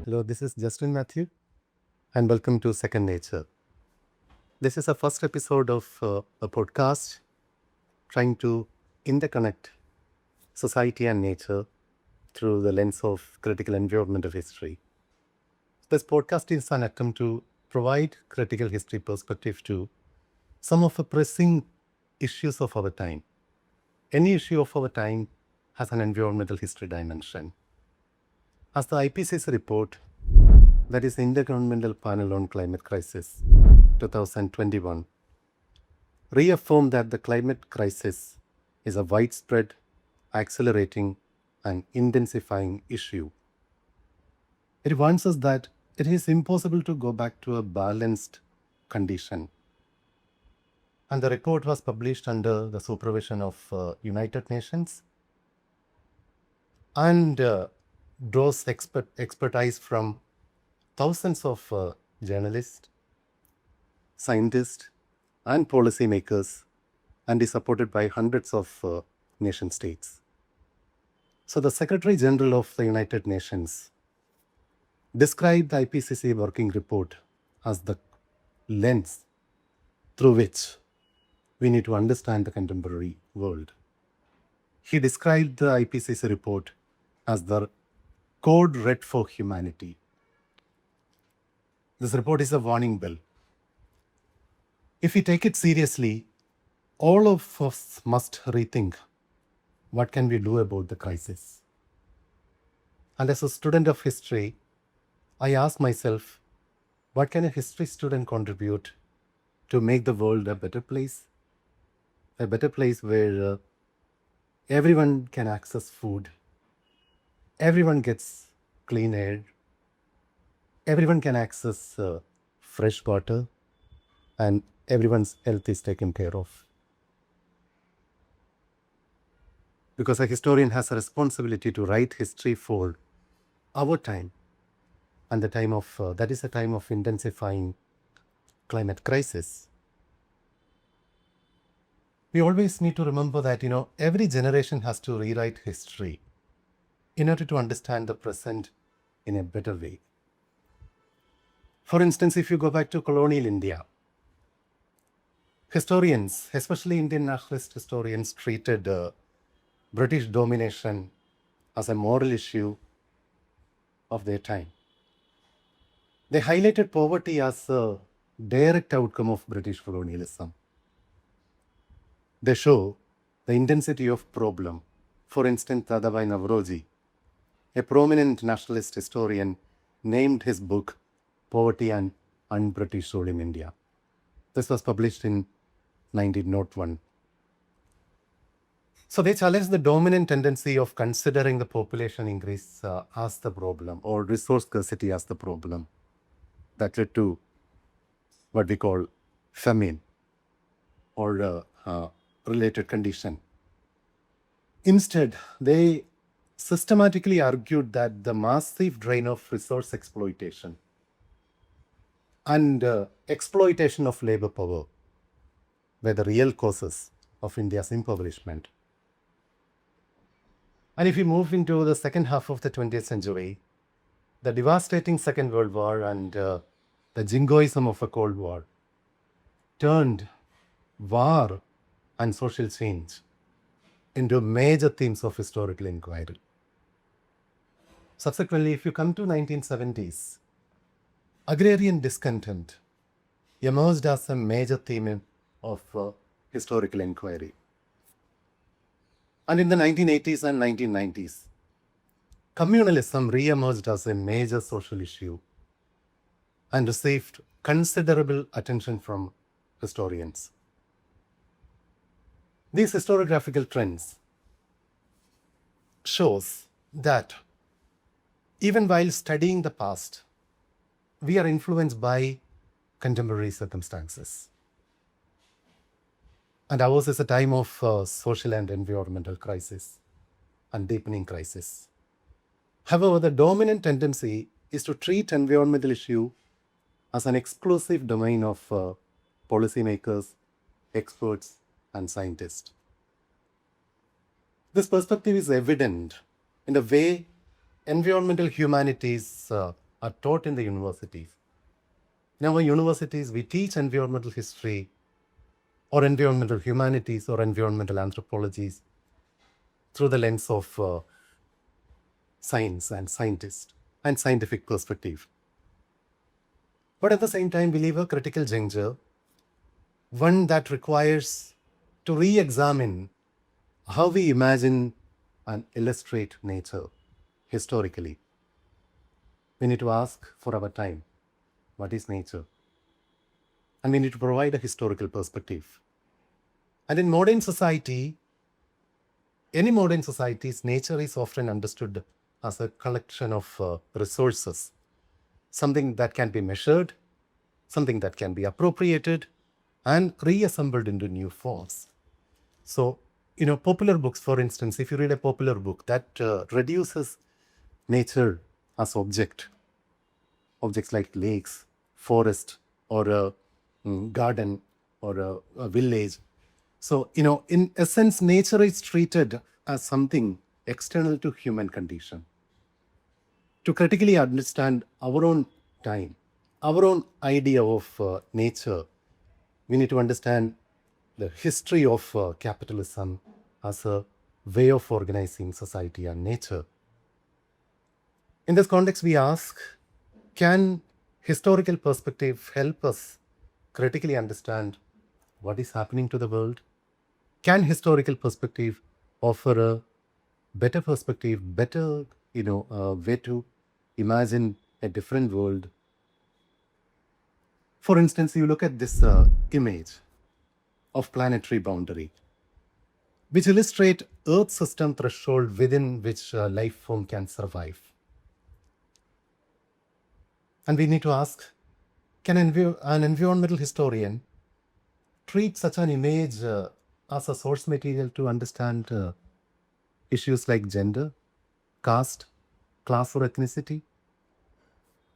Hello, this is Justin Matthew, and welcome to Second Nature. This is a first episode of a podcast trying to interconnect society and nature through the lens of critical environmental history. This podcast is an attempt to provide critical history perspective to some of the pressing issues of our time. Any issue of our time has an environmental history dimension. As the IPCC report, that is the Intergovernmental Panel on Climate Crisis 2021, reaffirmed that the climate crisis is a widespread, accelerating, and intensifying issue. It warns us that it is impossible to go back to a balanced condition. And the report was published under the supervision of United Nations and draws expertise from thousands of journalists, scientists, and policymakers, and is supported by hundreds of nation states. So the Secretary General of the United Nations described the IPCC working report as the lens through which we need to understand the contemporary world. He described the IPCC report as the code red for humanity. This report is a warning bell. If we take it seriously, all of us must rethink what can we do about the crisis. And as a student of history, I ask myself, what can a history student contribute to make the world a better place? A better place where everyone can access food, everyone gets clean air, everyone can access fresh water, and everyone's health is taken care of. Because a historian has a responsibility to write history for our time, and the time of that is a time of intensifying climate crisis. We always need to remember that every generation has to rewrite history in order to understand the present in a better way. For instance, if you go back to colonial India, historians, especially Indian nationalist historians, treated British domination as a moral issue of their time. They highlighted poverty as a direct outcome of British colonialism. They show the intensity of problem. For instance, Dadabhai Navroji, a prominent nationalist historian, named his book Poverty and Un-British Rule in India. This was published in 1901. So they challenged the dominant tendency of considering the population increase as the problem, or resource scarcity as the problem. That led to what we call famine or related condition. Instead, they systematically argued that the massive drain of resource exploitation and exploitation of labor power were the real causes of India's impoverishment. And if we move into the second half of the 20th century, the devastating Second World War and the jingoism of a Cold War turned war and social change into major themes of historical inquiry. Subsequently, if you come to 1970s, agrarian discontent emerged as a major theme of historical inquiry. And in the 1980s and 1990s, communalism re-emerged as a major social issue and received considerable attention from historians. These historiographical trends shows that even while studying the past, we are influenced by contemporary circumstances. And ours is a time of social and environmental crisis and deepening crisis. However, the dominant tendency is to treat environmental issue as an exclusive domain of policymakers, experts, and scientists. This perspective is evident in the way environmental humanities are taught in the universities. In our universities, we teach environmental history or environmental humanities or environmental anthropologies through the lens of science and scientist and scientific perspective. But at the same time, we leave a critical juncture, one that requires to re-examine how we imagine and illustrate nature historically. We need to ask for our time, what is nature? And we need to provide a historical perspective. And in modern society, any modern societies, nature is often understood as a collection of resources, something that can be measured, something that can be appropriated and reassembled into new forms. So, popular books, for instance, if you read a popular book that reduces nature as objects like lakes, forest, or a garden, or a village. So, in essence, nature is treated as something external to human condition. To critically understand our own time, our own idea of nature, we need to understand the history of capitalism as a way of organizing society and nature. In this context, we ask, can historical perspective help us critically understand what is happening to the world? Can historical perspective offer a better perspective, better way to imagine a different world? For instance, you look at this image of planetary boundary, which illustrate Earth system threshold within which life form can survive. And we need to ask, can an environmental historian treat such an image as a source material to understand issues like gender, caste, class, or ethnicity?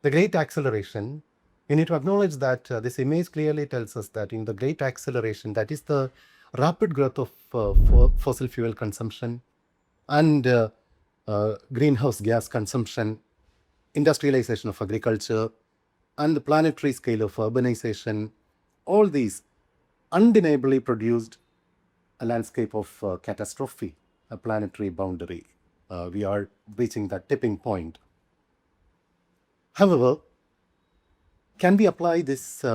The Great Acceleration, we need to acknowledge that this image clearly tells us that in the Great Acceleration, that is the rapid growth of fossil fuel consumption and greenhouse gas consumption, industrialization of agriculture, and the planetary scale of urbanization, all these undeniably produced a landscape of catastrophe, a planetary boundary. We are reaching that tipping point. However, can we apply this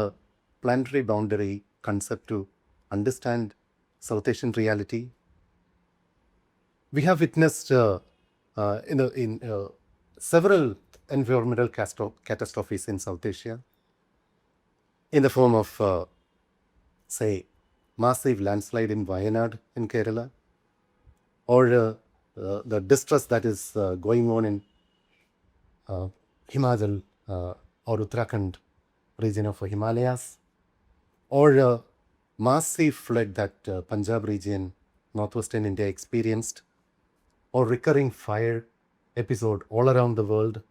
planetary boundary concept to understand South Asian reality? We have witnessed in several environmental catastrophes in South Asia in the form of, say, massive landslide in Wayanad in Kerala, or the distress that is going on in Himachal or Uttarakhand region of Himalayas, or a massive flood that Punjab region, northwestern India experienced, or recurring fire episode all around the world,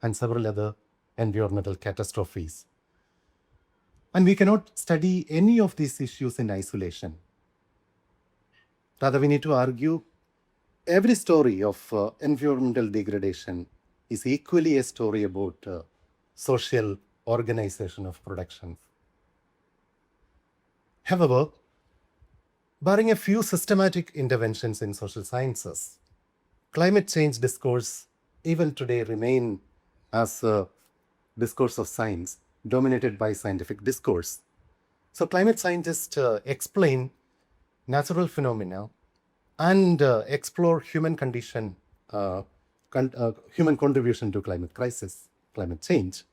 and several other environmental catastrophes. And we cannot study any of these issues in isolation. Rather, we need to argue every story of environmental degradation is equally a story about social organization of production. However, barring a few systematic interventions in social sciences, climate change discourse even today remain as a discourse of science dominated by scientific discourse. So climate scientists explain natural phenomena and explore human condition, human contribution to climate crisis, climate change,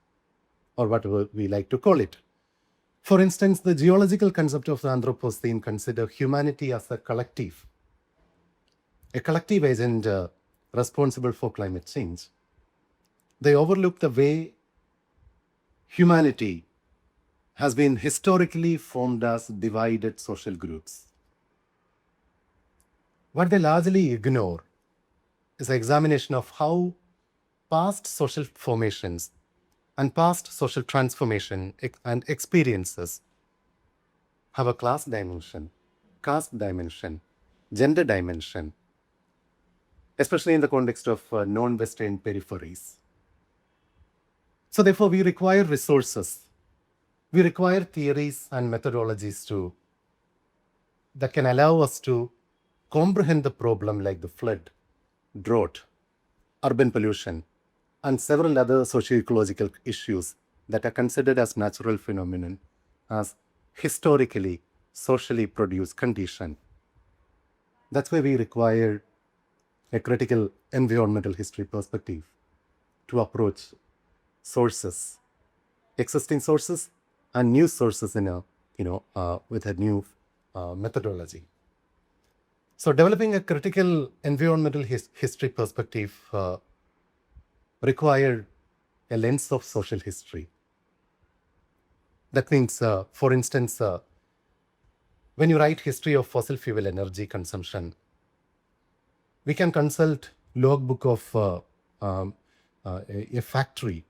or whatever we like to call it. For instance, the geological concept of the Anthropocene consider humanity as a collective agent responsible for climate change. They overlook the way humanity has been historically formed as divided social groups. What they largely ignore is an examination of how past social formations and past social transformation and experiences have a class dimension, caste dimension, gender dimension, especially in the context of non-Western peripheries. So therefore, we require resources. We require theories and methodologies that can allow us to comprehend the problem like the flood, drought, urban pollution, and several other socio-ecological issues that are considered as natural phenomenon, as historically, socially produced condition. That's why we require a critical environmental history perspective to approach sources, existing sources and new sources in a with a new methodology. So developing a critical environmental history perspective required a lens of social history. That means, for instance, when you write history of fossil fuel energy consumption, we can consult logbook of a factory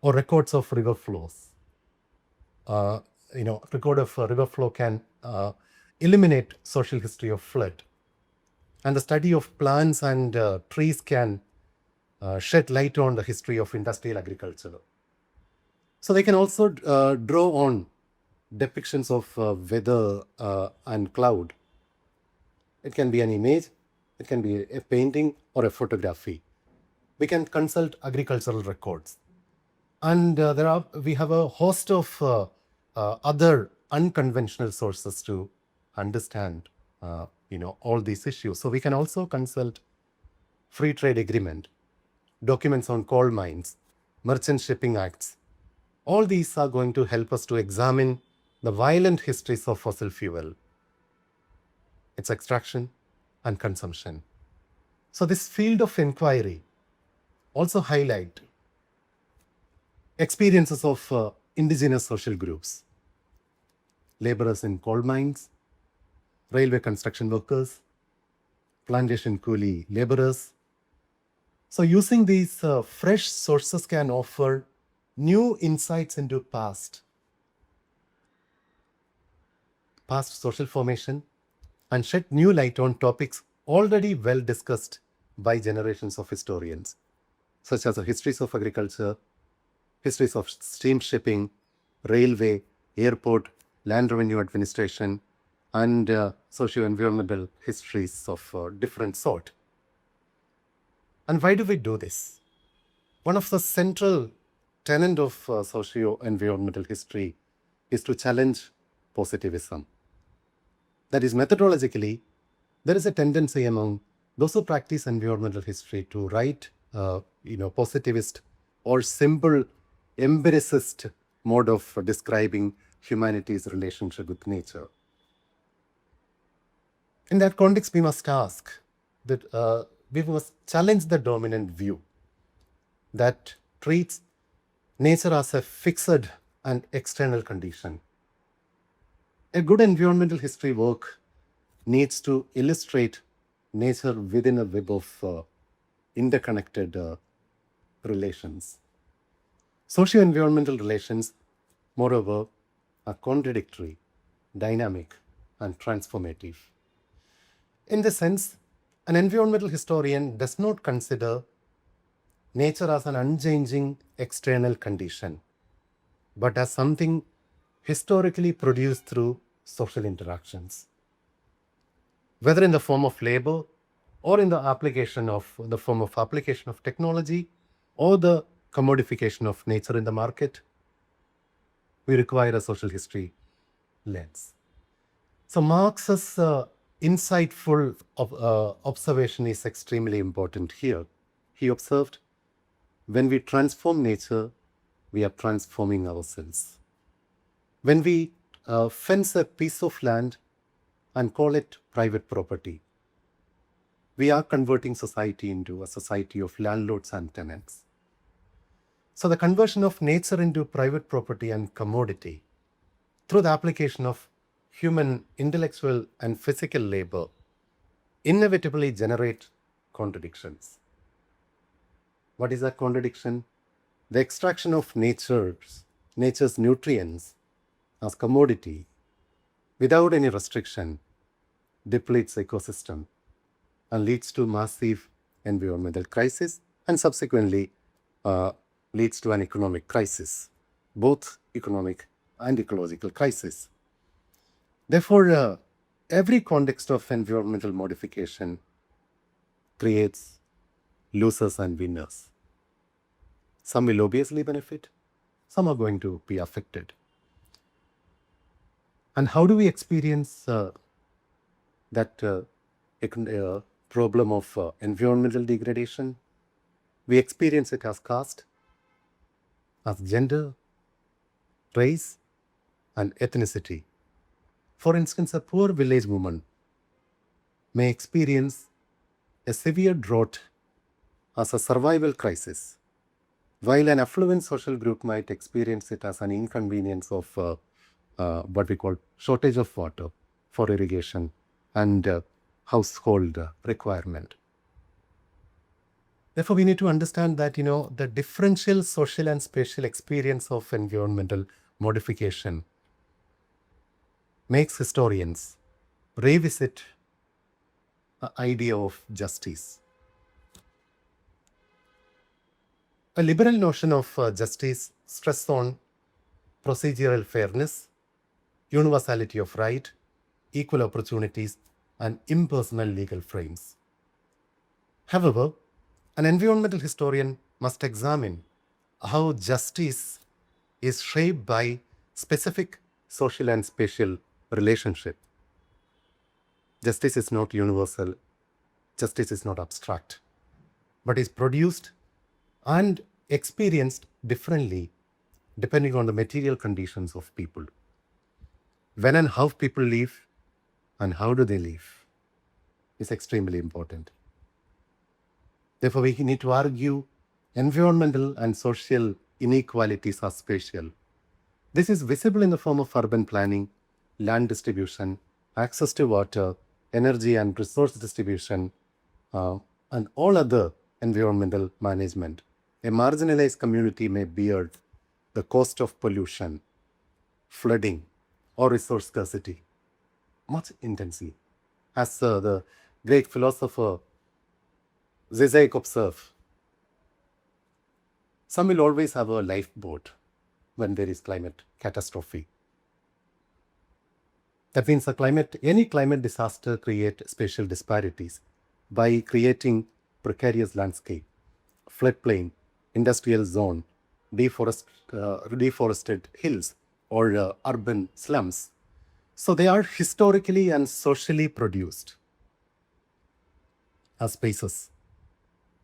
or records of river flows. Record of river flow can eliminate social history of flood. And the study of plants and trees can shed light on the history of industrial agriculture. So they can also draw on depictions of weather and cloud. It can be an image, it can be a painting or a photography. We can consult agricultural records. And we have a host of other unconventional sources to understand all these issues. So we can also consult free trade agreement, documents on coal mines, merchant shipping acts. All these are going to help us to examine the violent histories of fossil fuel, its extraction and consumption. So this field of inquiry also highlight experiences of indigenous social groups, laborers in coal mines, railway construction workers, plantation coolie laborers. So using these fresh sources can offer new insights into past social formation and shed new light on topics already well discussed by generations of historians, such as the histories of agriculture, histories of steam shipping, railway, airport, land revenue administration, and socio-environmental histories of different sort. And why do we do this? One of the central tenets of socio-environmental history is to challenge positivism. That is, methodologically, there is a tendency among those who practice environmental history to write, positivist or simple empiricist mode of describing humanity's relationship with nature. In that context, we must ask that we must challenge the dominant view that treats nature as a fixed and external condition. A good environmental history work needs to illustrate nature within a web of interconnected relations. Socio-environmental relations, moreover, are contradictory, dynamic, and transformative. In this sense, an environmental historian does not consider nature as an unchanging external condition, but as something historically produced through social interactions, whether in the form of labor or in the form of application of technology or the commodification of nature in the market. We require a social history lens. So Marx's insightful observation is extremely important here. He observed, when we transform nature, we are transforming ourselves. When we fence a piece of land and call it private property, we are converting society into a society of landlords and tenants. So the conversion of nature into private property and commodity through the application of human intellectual and physical labor inevitably generate contradictions. What is that contradiction? The extraction of nature's nutrients as commodity without any restriction depletes ecosystem and leads to massive environmental crisis and subsequently leads to an economic crisis, both economic and ecological crisis. Therefore, every context of environmental modification creates losers and winners. Some will obviously benefit, some are going to be affected. And how do we experience that problem of environmental degradation? We experience it as caste, as gender, race, and ethnicity. For instance, a poor village woman may experience a severe drought as a survival crisis, while an affluent social group might experience it as an inconvenience of what we call shortage of water for irrigation and household requirement. Therefore, we need to understand that, the differential social and spatial experience of environmental modification makes historians revisit the idea of justice. A liberal notion of justice stress on procedural fairness, universality of right, equal opportunities, and impersonal legal frames. However, an environmental historian must examine how justice is shaped by specific social and spatial relationship. Justice is not universal, justice is not abstract, but is produced and experienced differently depending on the material conditions of people. When and how people live and how do they live is extremely important. Therefore, we need to argue environmental and social inequalities are spatial. This is visible in the form of urban planning, land distribution, access to water, energy and resource distribution, and all other environmental management. A marginalized community may bear the cost of pollution, flooding, or resource scarcity much intensely. As the great philosopher Zizek observed, some will always have a lifeboat when there is climate catastrophe. That means any climate disaster creates spatial disparities by creating precarious landscape, floodplain, industrial zone, deforested hills, or urban slums. So they are historically and socially produced as spaces,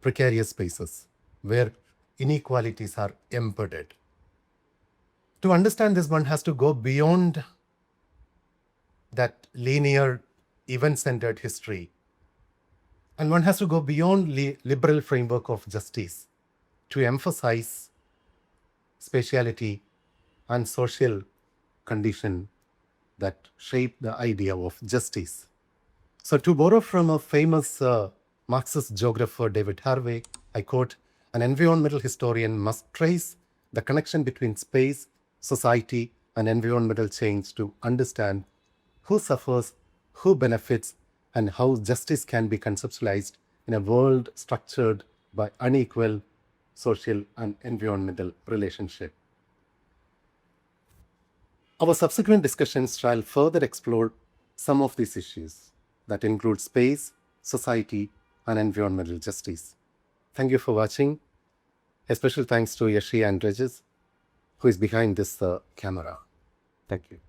precarious spaces, where inequalities are embedded. To understand this, one has to go beyond that linear, event-centered history. And one has to go beyond liberal framework of justice to emphasize spatiality and social condition that shape the idea of justice. So to borrow from a famous Marxist geographer, David Harvey, I quote, "An environmental historian must trace the connection between space, society, and environmental change to understand who suffers, who benefits, and how justice can be conceptualized in a world structured by unequal social and environmental relationship." Our subsequent discussions shall further explore some of these issues that include space, society, and environmental justice. Thank you for watching. A special thanks to Yashi and Regis, who is behind this camera. Thank you.